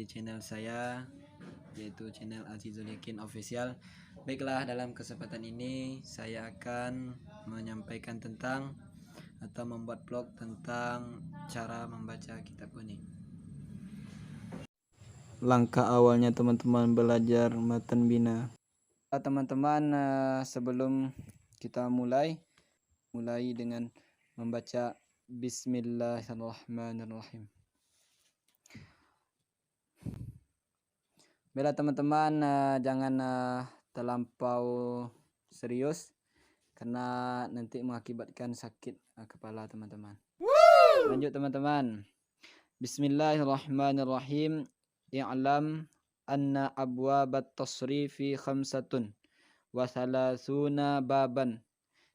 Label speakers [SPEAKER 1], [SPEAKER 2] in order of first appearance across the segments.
[SPEAKER 1] di channel saya, yaitu channel Azizul Yakin Official. Baiklah, dalam kesempatan ini saya akan menyampaikan tentang atau membuat vlog tentang cara membaca kitab kuning. Langkah awalnya teman-teman belajar matan bina. Teman-teman, sebelum kita mulai dengan membaca Bismillahirrahmanirrahim. Bila teman-teman jangan terlampau serius karena nanti mengakibatkan sakit kepala teman-teman. Lanjut teman-teman. Bismillahirrahmanirrahim. I'lam anna abwabat tasrifi khamsatun wa thalathuna baban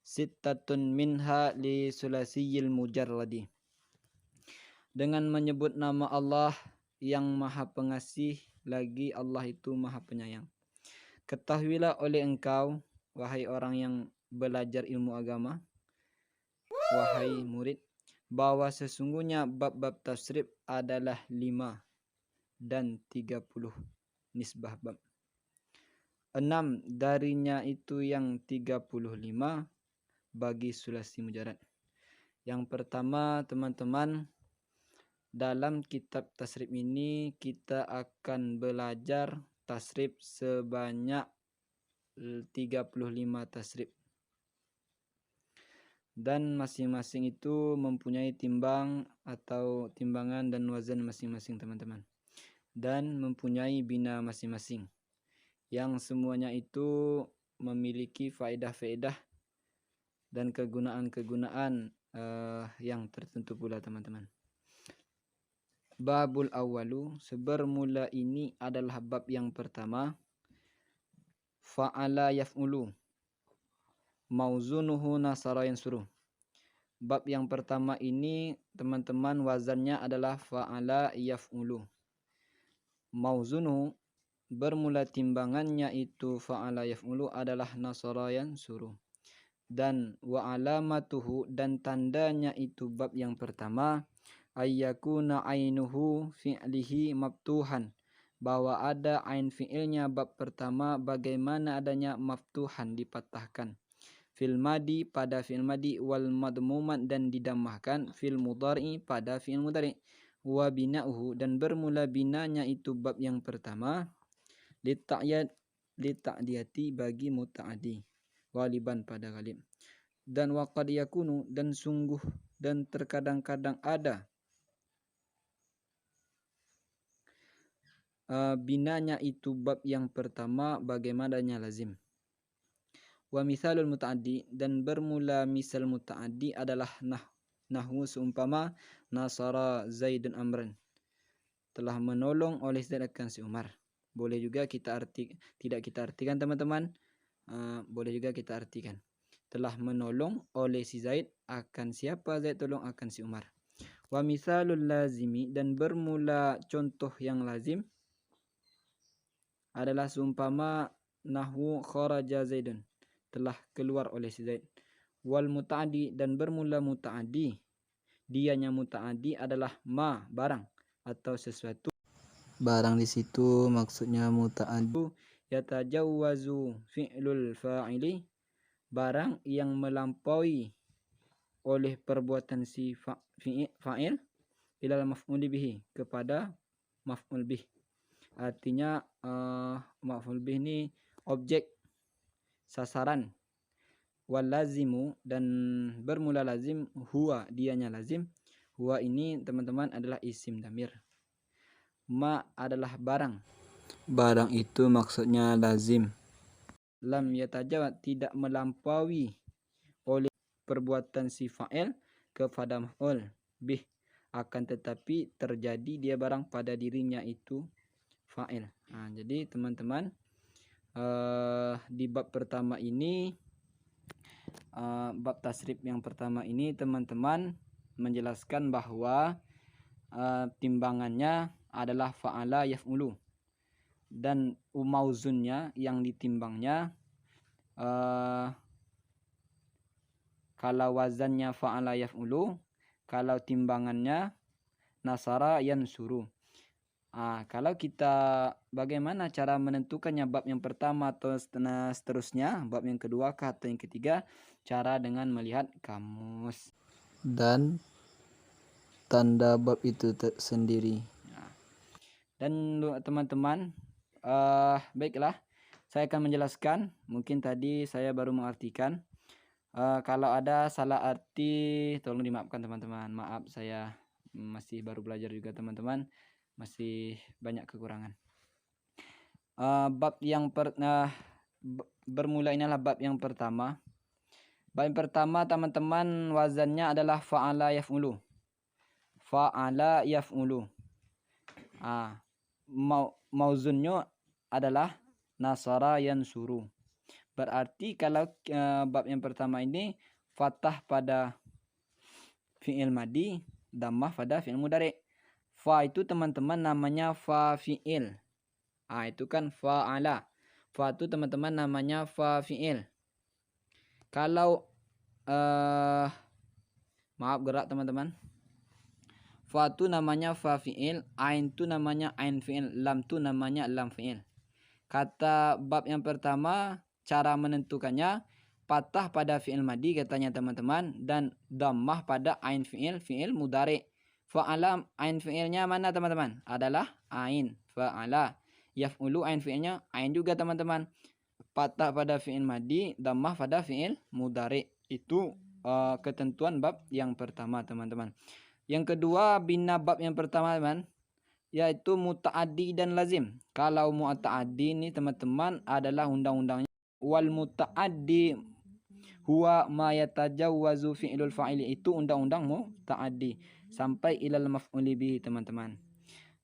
[SPEAKER 1] sittatun minha li sulasiyil mujarradi. Dengan menyebut nama Allah yang Maha Pengasih, lagi Allah itu Maha Penyayang. Ketahuilah oleh engkau, wahai orang yang belajar ilmu agama, wahai murid, bahwa sesungguhnya bab-bab tasrif adalah 5 dan 30 nisbah bab. 6 darinya itu yang 35 bagi sulasi mujarad. Yang pertama teman-teman, dalam kitab tasrif ini kita akan belajar tasrif sebanyak 35 tasrif. Dan masing-masing itu mempunyai timbang atau timbangan dan wazan masing-masing teman-teman. Dan mempunyai bina masing-masing. Yang semuanya itu memiliki faedah-faedah dan kegunaan-kegunaan yang tertentu pula teman-teman. Babul awalu, sebermula ini adalah bab yang pertama. Fa'ala yaf'ulu, mauzunuhu nasara yansuru. Bab yang pertama ini teman-teman wazannya adalah fa'ala yaf'ulu. Mauzunuhu, bermula timbangannya itu fa'ala yaf'ulu adalah nasara yansuru. Dan wa alamatuhu, dan tandanya itu bab yang pertama, ayyakuna ainuhu fi'lihi maftuhan, bahwa ada ain fi'ilnya bab pertama bagaimana adanya maftuhan dipatahkan, fil madi pada fi'il madi, wal madmuman dan didamahkan, fil mudhari pada fi'il mudhari, wa bina'uhu dan bermula binanya itu bab yang pertama, lita'diyati bagi muta'adi, waliban pada ghalib, dan waqad yakunu dan sungguh dan terkadang-kadang ada binanya itu bab yang pertama bagaimananya lazim. Wa misalul muta'addi, dan bermula misal muta'addi adalah nahwu seumpama nasara Zaidun amran, telah menolong oleh Zaid akan si Umar. Boleh juga tidak kita artikan teman-teman, boleh juga kita artikan telah menolong oleh si Zaid akan siapa Zaid tolong akan si Umar. Wa misalul lazimi, dan bermula contoh yang lazim adalah seumpama nahwu kharaja Zaidun, telah keluar oleh si Zaid. Wal muta'addi, dan bermula muta'addi, dianya muta'addi adalah ma barang atau sesuatu. Barang di situ maksudnya muta'addi. Yatajawwazu fi'lul fa'ili, barang yang melampaui oleh perbuatan si fa'il ilal maf'uli bihi, kepada maf'ul bih. Artinya maf'ul bih ini objek, sasaran. Wal lazimu, dan bermula lazim, huwa dianya lazim. Huwa ini teman-teman adalah isim damir. Ma adalah barang. Barang itu maksudnya lazim. Lam yatajawaz, tidak melampaui oleh perbuatan si fa'il kepada maf'ul bih, akan tetapi terjadi dia barang pada dirinya itu fa'il. Jadi teman-teman, di bab pertama ini, bab tasrif yang pertama ini teman-teman menjelaskan bahwa timbangannya adalah fa'ala yaf'ulu, dan mauzunnya yang ditimbangnya, kalau wazannya fa'ala yaf'ulu, kalau timbangannya nasara yansuru. Kalau kita bagaimana cara menentukannya bab yang pertama atau seterusnya, bab yang kedua kah atau yang ketiga? Cara dengan melihat kamus
[SPEAKER 2] dan tanda bab itu sendiri.
[SPEAKER 1] Dan teman-teman, baiklah, saya akan menjelaskan. Mungkin tadi saya baru mengartikan. Kalau ada salah arti, tolong dimaafkan teman-teman. Maaf, saya masih baru belajar juga teman-teman. Masih banyak kekurangan. Bab yang bermula inilah bab yang pertama. Bab yang pertama teman-teman wazannya adalah fa'ala yaf'ulu. Fa'ala yaf'ulu. Mauzunnya adalah nasara yansuru. Berarti kalau bab yang pertama ini fathah pada fi'il madi, dhammah pada fi'il mudhari. Fa itu teman-teman namanya fa fi'il. Itu kan fa'ala. Fa itu teman-teman namanya fa fi'il. Kalau maaf gerak teman-teman. Fa itu namanya fa fi'il, ain itu namanya ain fi'il, lam itu namanya lam fi'il. Kata bab yang pertama, cara menentukannya patah pada fi'il madi katanya teman-teman, dan dhammah pada ain fi'il, fi'il mudhari. Fa'ala ain fi'ilnya mana teman-teman? Adalah ain. Fa'ala. Yaf'ulu ain fi'ilnya ain juga teman-teman. Patah pada fi'il madi, dhammah pada fi'il mudhari. Itu ketentuan bab yang pertama teman-teman. Yang kedua, bina bab yang pertama teman, yaitu muta'addi dan lazim. Kalau muta'addi ini teman-teman adalah undang-undangnya wal muta'addi huwa ma yatajawwazu fi'lul fa'ili, itu undang-undang muta'addi sampai ilal maf'uli bihi teman-teman.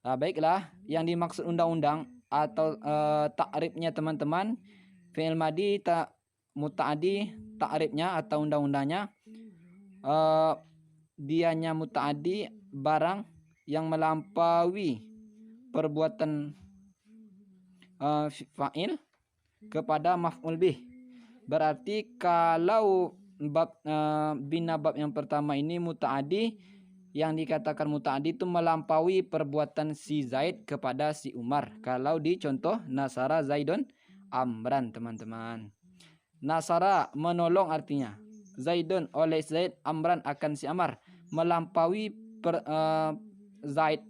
[SPEAKER 1] Baiklah, yang dimaksud undang-undang atau ta'rifnya teman-teman, fi'il madi muta'addi, ta'rifnya atau undang-undangnya dianya muta'addi barang yang melampaui perbuatan fa'il kepada maf'ul bih. Berarti kalau bab bina bab yang pertama ini muta'addi, yang dikatakan muta'addi itu melampaui perbuatan si Zaid kepada si Umar. Kalau di contoh nasara Zaidun amran teman-teman. Nasara menolong artinya. Zaidun oleh Zaid, amran akan si Amar. Melampaui Zaid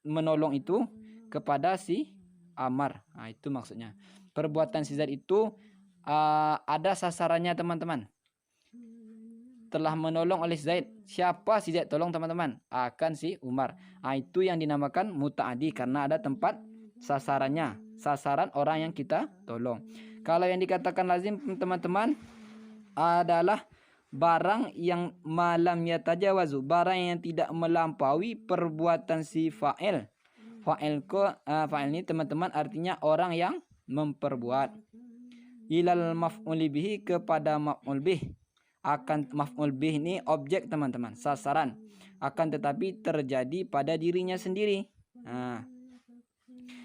[SPEAKER 1] menolong itu kepada si Amar. Itu maksudnya. Perbuatan si Zaid itu ada sasarannya teman-teman. Telah menolong oleh Zaid. Siapa si Zaid tolong teman-teman? Akan si Umar. Itu yang dinamakan muta'addi karena ada tempat sasarannya. Sasaran orang yang kita tolong. Kalau yang dikatakan lazim teman-teman adalah barang yang malam yatajawazu, barang yang tidak melampaui perbuatan si fa'il. Fa'il ini teman-teman artinya orang yang memperbuat. Ilal maf'uli bihi, kepada maf'ul bih. Akan maf'ul bih ini objek teman-teman, sasaran. Akan tetapi terjadi pada dirinya sendiri.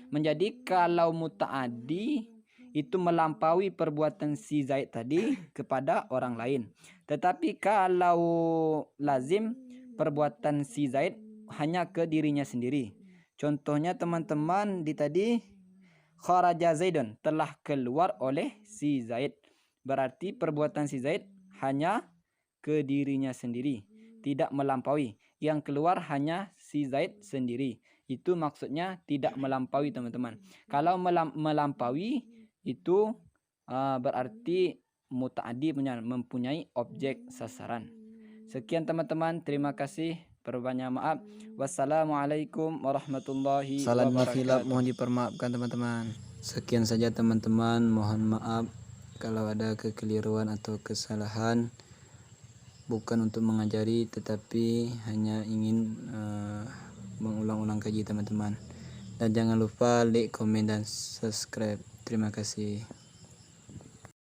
[SPEAKER 1] Menjadi kalau muta'addi itu melampaui perbuatan si Zaid tadi kepada orang lain. Tetapi kalau lazim, perbuatan si Zaid hanya ke dirinya sendiri. Contohnya teman-teman di tadi, kharaja Zaidun, telah keluar oleh si Zaid. Berarti perbuatan si Zaid hanya ke dirinya sendiri, tidak melampaui. Yang keluar hanya si Zaid sendiri. Itu maksudnya tidak melampaui teman-teman. Kalau melampaui itu berarti muta'addi mempunyai objek sasaran. Sekian teman-teman, terima kasih, berbanyak maaf. Wassalamualaikum warahmatullahi
[SPEAKER 2] Salahnya hilap
[SPEAKER 1] wabarakatuh.
[SPEAKER 2] mohon dipermaafkan teman-teman. Sekian saja teman-teman, mohon maaf kalau ada kekeliruan atau kesalahan. Bukan untuk mengajari, tetapi hanya ingin mengulang-ulang kaji teman-teman. Dan jangan lupa like, komen, dan subscribe. Terima kasih.